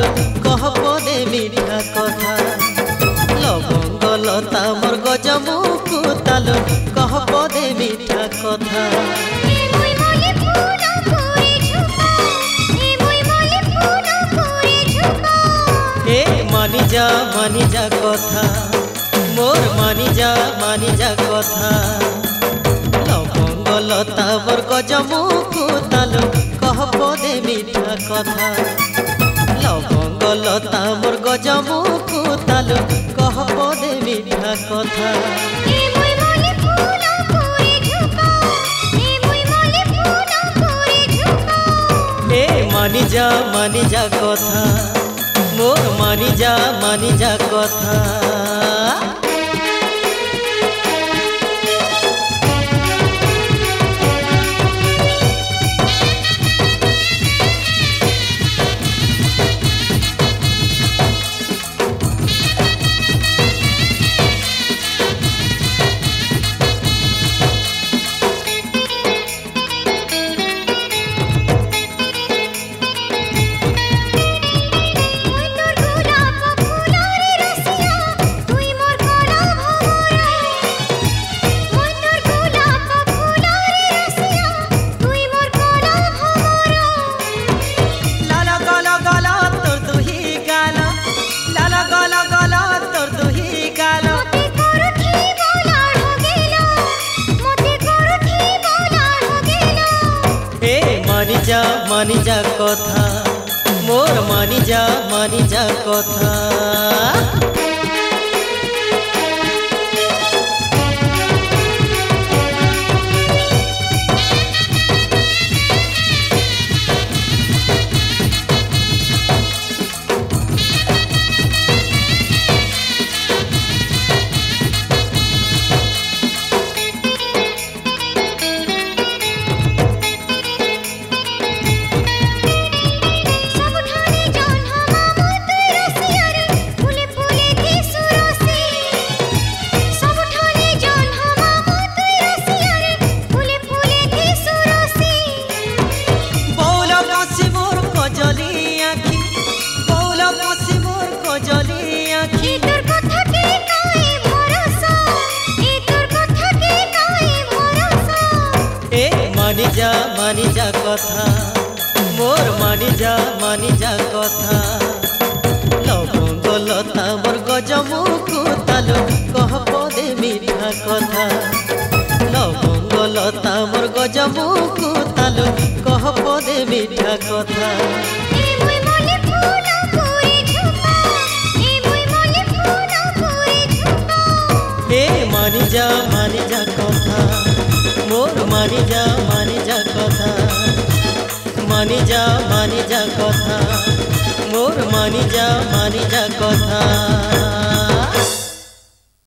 तालु कह पदे मिठा कथा लवंग लता मोर गजमुखु तालु कह पदे मिठा कथा मानी जा कथा मोर मानी जा कथा लवंग लता मोर गजमुखु तालु कह पदे मिठा कथा लवंग लता मोर गजमुखु तालु कह पदे मिठा कथा मानी जा कथा मोर मानी जा कथा मानी जा कथा मोर मानी जा कथा मानी जा कथा मोर मानी जा कथा लवंग लता मोर गजमुखु तालु कह पदे मिठा कथा लवंग लता मोर गजमुखु तालु कह पदे मिठा कथा मानी जा कथा मोर मानी जा कथा मानी जा कथा मोर मानी जा कथा।